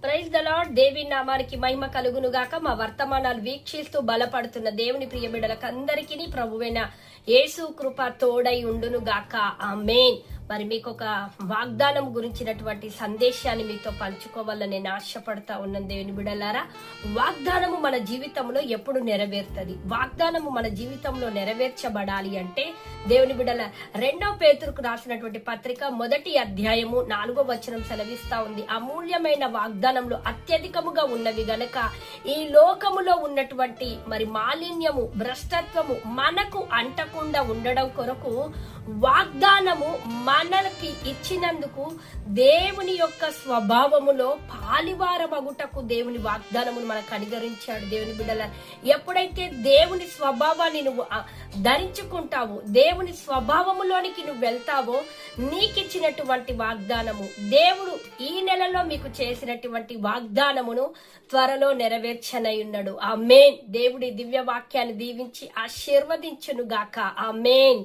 Praise the lord. దేవి నామానికి మహిమ కలుగును గాక. మా వర్తమానాలు వీక్షిస్తూ బలపడుతున్న దేవుని ప్రియ బిడ్డలకు అందరికీ ప్రభువైన యేసు కృప తోడై ఉండును గాక. ఆమేన్. మరి మీకు ఒక వాగ్దానం గురించినటువంటి సందేశాన్ని మీతో పంచుకోవాలని నేను ఆశపడతా ఉన్నాను. దేవుని బిడ్డలారా, వాగ్దానము మన జీవితంలో ఎప్పుడు నెరవేరుతుంది? వాగ్దానము మన జీవితంలో నెరవేర్చబడాలి అంటే దేవుని బిడ్డల 2వ పేతురుకు రాసినటువంటి పత్రిక 1వ అధ్యాయము 4వ వచనం సెలవిస్తా ఉంది. అమూల్యమైన వాగ్దానములు అత్యధికముగా ఉన్నవి గనక ఈ లోకములో ఉన్నటువంటి మరి మాలిన్యము, భ్రష్టత్వము మనకు అంటకుండా ఉండడం కొరకు వాగ్దానము మనకి ఇచ్చినందుకు దేవుని యొక్క స్వభావములో పాలివారమగుటకు దేవుని వాగ్దానమును మనకు అనుగరించాడు. దేవుని బిడ్డల, ఎప్పుడైతే దేవుని స్వభావాన్ని నువ్వు ధరించుకుంటావో, దేవుని స్వభావములోనికి నువ్వు వెళ్తావో, నీకిచ్చినటువంటి వాగ్దానము, దేవుడు ఈ నెలలో మీకు చేసినటువంటి వాగ్దానమును త్వరలో నెరవేర్చనయున్నాడు. ఆమేన్. దేవుడి దివ్య వాక్యాన్ని దీవించి ఆశీర్వదించును గాక. ఆమేన్.